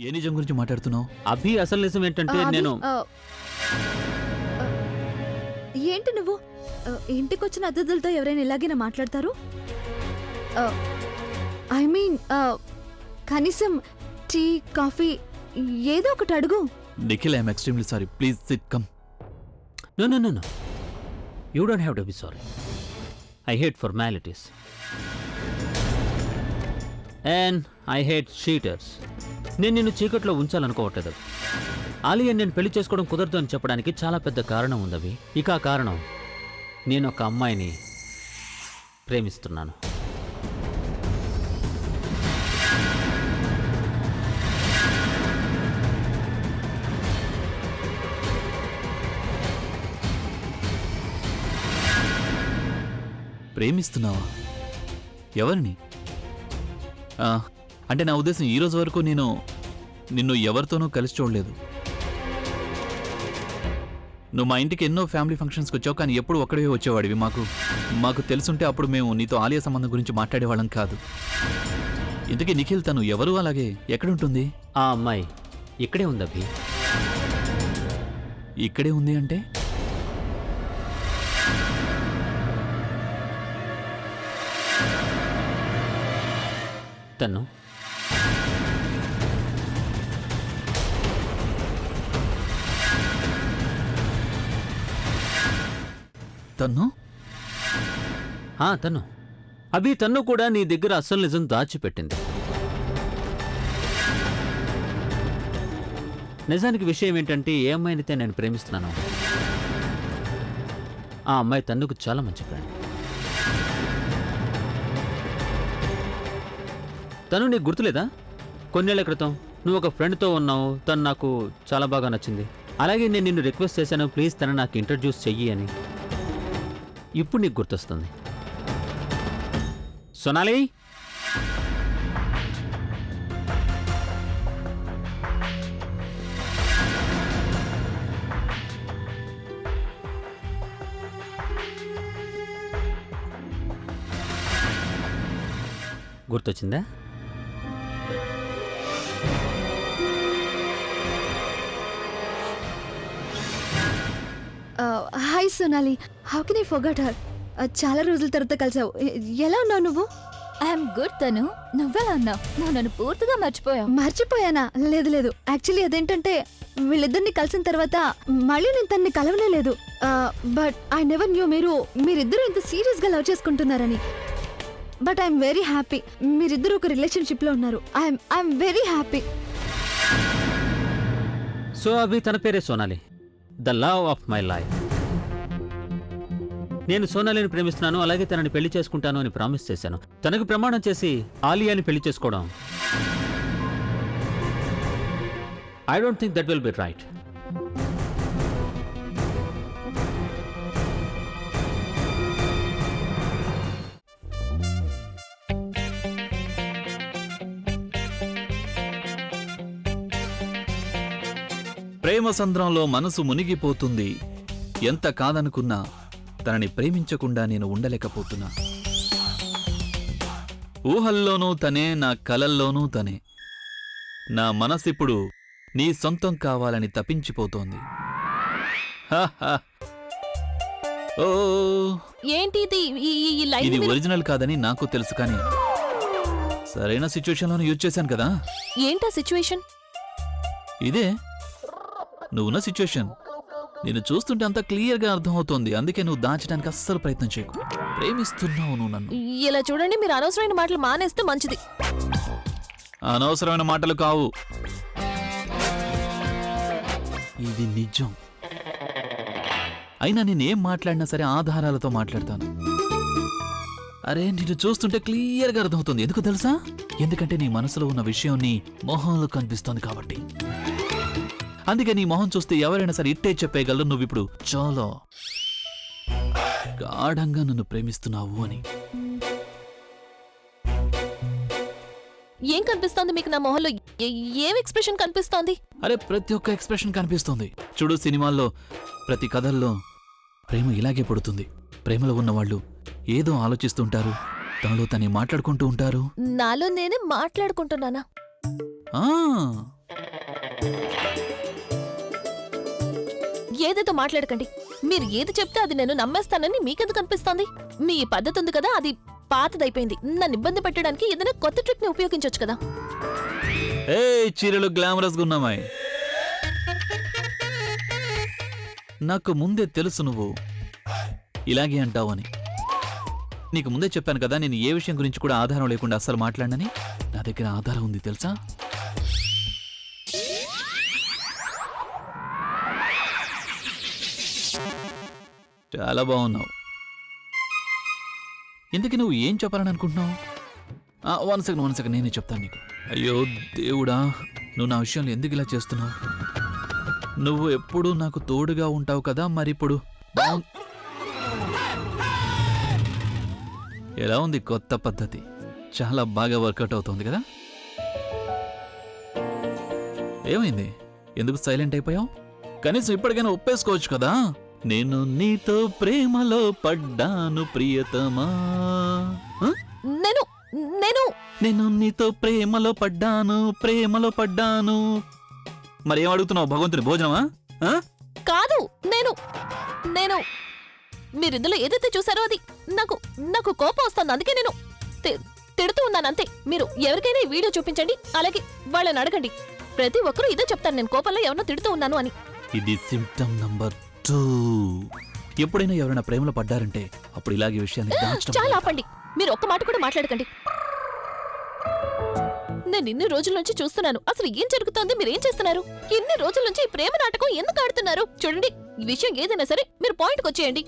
ఏ నిజం గురించి మాట్లాడుతున్నావు? అభి అసలు నిజం ఏంటంటే నేను ఏంటి నువ్వు ఇంటికొచ్చిన అతిథులతో ఎవరైనా ఇలాగైనా మాట్లాడతారు? ఐ మీన్ కనీసం టీ కాఫీ ఏదో ఒకటి అడుగు. Nikhil, I'm extremely sorry. Please sit, come. No no no no you don't have to be sorry. I hate formalities and I hate cheaters. నేను నిన్ను చీకట్లో ఉంచాలనుకోవట్లేదు. ఆలియా నేను పెళ్లి చేసుకోవడం కుదరదు అని చెప్పడానికి చాలా పెద్ద కారణం ఉందవి. ఇక ఆ కారణం, నేను ఒక అమ్మాయిని ప్రేమిస్తున్నాను. ప్రేమిస్తున్నావా? ఎవరిని? అంటే నా ఉద్దేశం, ఈ రోజు వరకు నేను నిన్ను ఎవరితోనూ కలిసి చూడలేదు. నువ్వు మా ఇంటికి ఎన్నో ఫ్యామిలీ ఫంక్షన్స్కి వచ్చావు, కానీ ఎప్పుడు ఒక్కడే వచ్చేవాడివి. మాకు తెలుసుంటే అప్పుడు మేము నీతో ఆలియా సంబంధం గురించి మాట్లాడేవాళ్ళం కాదు. ఇంతకీ నిఖిల్ తను ఎవరు? అలాగే ఎక్కడుంటుంది? ఆ అమ్మాయి ఇక్కడే ఉంది అభి. ఇక్కడే ఉంది అంటే? తను తను తను అభి, తన్ను కూడా నీ దగ్గర అస్సలు నిజం దాచిపెట్టింది. నిజానికి విషయం ఏంటంటే, ఏ అమ్మాయినైతే నేను ప్రేమిస్తున్నాను ఆ అమ్మాయి తన్నుకు చాలా మంచి ఫ్రెండ్. తను నీకు గుర్తులేదా? కొన్నేళ్ల క్రితం నువ్వు ఒక ఫ్రెండ్తో ఉన్నావు, తను నాకు చాలా బాగా నచ్చింది. అలాగే నేను నిన్ను రిక్వెస్ట్ చేశాను, ప్లీజ్ తను నాకు ఇంట్రడ్యూస్ చెయ్యి అని. ఇప్పుడు నీకు గుర్తొస్తుంది. సోనాలి, గుర్తొచ్చిందా? Hi Sonali, how can I forget her? చాలా రోజుల తర్వాత కలిసావు. ఎలా ఉన్నావు నువ్వు? ఐఎమ్ గుడ్ తను. నువ్వెలా ఉన్నావు? నువ్వు నన్ను పూర్తిగా మర్చిపోయావు. మర్చిపోయానా? లేదు లేదు, యాక్చువల్లీ అదేంటంటే వీళ్ళిద్దరిని కలిసిన తర్వాత మళ్ళీ నేను తనని కలవనే లేదు. బట్ ఐ నెవర్ న్యూ మీరిద్దరూ ఇంత సీరియస్ గా లవ్ చేసుకుంటున్నారని. But I'm very happy. మీరిద్దరూ ఒక రిలేషన్షిప్ లో ఉన్నారు. I'm very happy. So Abhi, తన పేరే Sonali, the love of my life. నేను సోనాలిని ప్రేమిస్తున్నాను, అలాగే తనని పెళ్లి చేసుకుంటాను అని ప్రామిస్ చేశాను. తనకు ప్రమాణం చేసి ఆలియాని పెళ్లి చేసుకోవడం I don't think that will be right. ప్రేమ సంద్రంలో మనసు మునిగిపోతుంది. ఎంత కాదనుకున్నా తనని ప్రేమించకుండా నేను ఉండలేకపోతున్నా. ఊహల్లోనూ తనే, నా కలల్లోనూ తనే. నా మనసిప్పుడు నీ సొంతం కావాలని తపించిపోతోంది. ఓ, ఏంటిది? ఇది ఒరిజినల్ కాదని నాకు తెలుసు, కానీ సరైన సిచ్యువేషన్లోనే యూజ్ చేశాను కదా. ఏంటా సిచ్యువేషన్? ఇదే నువ్వున్న సిచ్యువేషన్. నేను చూస్తుంటే అంత క్లియర్గా అర్థమవుతోంది. అందుకే నువ్వు దాచడానికి అస్సలు ప్రయత్నం చేయకు. ప్రేమిస్తున్నావు నువ్వు నన్ను. ఇలా చూడండి, మీరు అనవసరమైన మాటలు మానేస్తే మంచిది. అనవసరమైన మాటలు కావు, ఇది నిజం. అయినా నేనేం మాట్లాడినా సరే ఆధారాలతో మాట్లాడతాను. అరే, నిన్ను చూస్తుంటే క్లియర్గా అర్థమవుతుంది. ఎందుకు తెలుసా? ఎందుకంటే నీ మనసులో ఉన్న విషయం నీ మొహంలో కనిపిస్తోంది కాబట్టి. అందుకే నీ మొహం చూస్తే ఎవరైనా సరే ఇట్టే చెప్పేయగలరు, నువ్వు ఇప్పుడు చాలా గాఢంగా నన్ను ప్రేమిస్తున్నావు అని. ఏం కనిపిస్తోంది మీకు నా మొహంలో? ఏం ఎక్స్ప్రెషన్ కనిపిస్తోంది? అరే, ప్రతి ఒక్క ఎక్స్ప్రెషన్ కనిపిస్తుంది. చూడు, సినిమాల్లో ప్రతి కథల్లో ప్రేమ ఇలాగే పుడుతుంది. ప్రేమలో ఉన్నవాళ్ళు ఏదో ఆలోచిస్తుంటారు, తనలో తనే మాట్లాడుకుంటూ ఉంటారు. నాలో నేనే మాట్లాడుకుంటున్నానా? మాట్లాడకండి. మీరు ఏది చెప్తే అది నేను నమ్మేస్తానని మీకెందుకు అనిపిస్తోంది? మీ పద్ధతి ఉంది కదా, అది పాతదైపోయింది. నన్ను ఇబ్బంది పెట్టడానికి ఏదైనా కొత్త ట్రిక్ ని ఉపయోగించొచ్చు కదా. ఏ చీరలు గ్లామరస్గా ఉన్నామాయ్. నాకు ముందే తెలుసు నువ్వు ఇలాగే అంటావని. నీకు ముందే చెప్పాను కదా, నేను ఏ విషయం గురించి కూడా ఆధారం లేకుండా అస్సలు మాట్లాడనని. నా దగ్గర ఆధారం ఉంది తెలుసా? చాలా బాగున్నావు. ఇందుకు నువ్వు ఏం చెప్పాలని అనుకుంటున్నావు? వన్ సెకండ్ నేనే చెప్తాను నీకు. అయ్యో దేవుడా, నువ్వు నా విషయంలో ఎందుకు ఇలా చేస్తున్నావు? నువ్వు ఎప్పుడూ నాకు తోడుగా ఉంటావు కదా, మరిప్పుడు ఎలా ఉంది కొత్త పద్ధతి? చాలా బాగా వర్కౌట్ అవుతుంది కదా. ఏమైంది? ఎందుకు సైలెంట్ అయిపోయావు? కనీసం ఇప్పటికైనా ఒప్పేసుకోవచ్చు కదా. నేను నీతో ప్రేమలో పడ్డాను ప్రియతమా. నేను నేను నేను నీతో ప్రేమలో పడ్డాను. మరి ఏం అడుగుతున్నావు? భగవంతుని భోజనమా? కాదు. నేను నేను మీరిందులో ఏదైతే చూసారో అది నాకు కోపం వస్తుంది. అందుకే నేను తిడుతూ ఉన్నాను అంతే. మీరు ఎవరికైనా ఈ వీడియో చూపించండి, అలాగే వాళ్ళని అడగండి. ప్రతి ఒక్కరూ ఇదే చెప్తాను, నేను కోపంలో ఎవరినో తిడుతూ ఉన్నాను అని. ఇది సిమ్టమ్ నంబర్ 2. ఎప్పుడైనా ఎవరైనా ప్రేమలో పడ్డారంటే అప్పుడు ఇలాగే విషయాన్ని దాచడం. చాలా ఆపండి. మీరు ఒక్క మాట కూడా మాట్లాడకండి. నేను ఇన్ని రోజుల నుంచి చూస్తున్నాను. అసలు ఏం జరుగుతోంది? మీరు ఏం చేస్తున్నారు? ఇన్ని రోజుల నుంచి ఈ ప్రేమ నాటకం ఎందుకు ఆడుతున్నారు? చూడండి, ఈ విషయం ఏదైనా సరే మీరు పాయింట్కి వచ్చేయండి.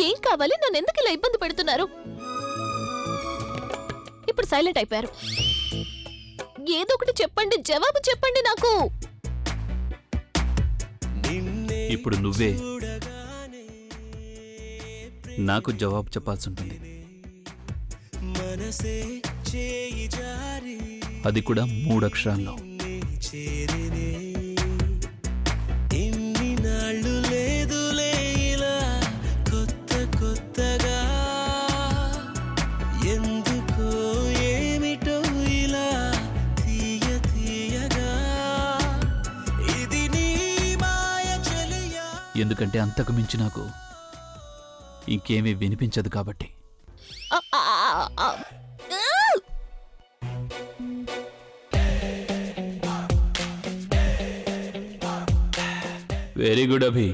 ఏం కావాలి? నన్ను ఎందుకు ఇలా ఇబ్బంది పెడుతున్నారు? ఇప్పుడు సైలెంట్ అయిపోయారు. ఏదో ఒకటి చెప్పండి, జవాబు చెప్పండి నాకు. ఇప్పుడు నువ్వే నాకు జవాబు చెప్పాల్సి ఉంటుంది. అది కూడా 3 అక్షరాల్లో. ఎందుకంటే అంతకు మించి నాకు ఇంకేమీ వినిపించదు కాబట్టి. ఆ, ఆ, ఆ, ఆ. వెరీ గుడ్ అభి,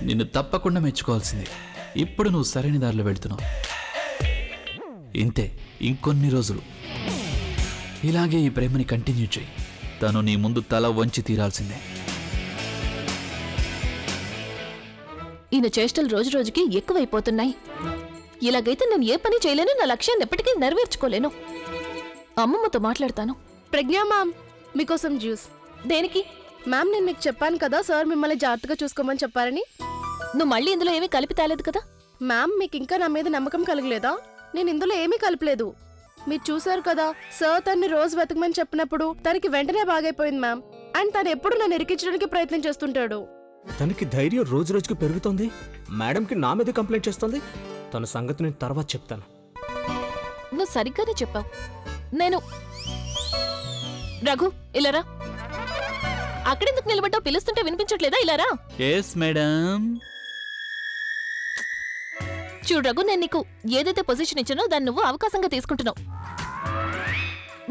నిన్ను తప్పకుండా మెచ్చుకోవాల్సింది. ఇప్పుడు నువ్వు సరైన దారిలో వెళ్తున్నావు. ఇంతే, ఇంకొన్ని రోజులు ఇలాగే ఈ ప్రేమని కంటిన్యూ చేయి. తను నీ ముందు తల వంచి తీరాల్సిందే. ఈయన చేష్టలు రోజు రోజుకి ఎక్కువైపోతున్నాయి. ఇలాగైతే నేను ఏ పని చేయలేను, నా లక్ష్యాన్ని ఎప్పటికీ నెరవేర్చుకోలేను. అమ్మమ్మతో మాట్లాడతాను. ప్రజ్ఞా మ్యామ్, మీకోసం జ్యూస్. దేనికి? మ్యామ్, నేను మీకు చెప్పాను కదా సార్ మిమ్మల్ని జాగ్రత్తగా చూసుకోమని చెప్పారని. నువ్వు మళ్ళీ ఇందులో ఏమీ కలిపి తేలేదు కదా? మ్యామ్, మీకు ఇంకా నా మీద నమ్మకం కలగలేదా? నేను ఇందులో ఏమీ కలపలేదు. మీరు చూసారు కదా, సార్ తన్ని రోజు వెతకమని చెప్పినప్పుడు తనకి వెంటనే బాగైపోయింది మ్యామ్. అండ్ తను ఎప్పుడు నన్ను ఇరికించడానికి ప్రయత్నం చేస్తుంటాడు. తనకి ధైర్యం రోజు రోజుకి పెరుగుతోంది. మేడంకి నా మీద కంప్లైంట్ చేస్తోంది. తన సంగతి నేను తర్వాత చెప్తాను. నువ్వు సరిగ్గానే చెప్పావు. నేను రఘు, ఇలారా. అక్కడెందుకు నిలబడ్డావు? పిలుస్తుంటే వినిపించట్లేదా? ఇలారా. Yes madam. చూడు రఘు, నేను నీకు ఏదైతే పొజిషన్ ఇచ్చానో దాన్ని నువ్వు అవకాశంగా తీసుకుంటున్నావు.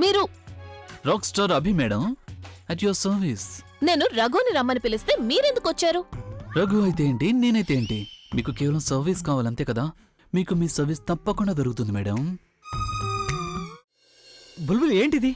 మీరు rock star Abhi madam, at your service. నేను రఘుని రమ్మని పిలిస్తే మీరెందుకు వచ్చారు? రఘు అయితే ఏంటి, నేనైతే ఏంటి, మీకు కేవలం సర్వీస్ కావాలంతే కదా. మీకు మీ సర్వీస్ తప్పకుండా దొరుకుతుంది మేడం. బుల్బుల్ ఏంటిది?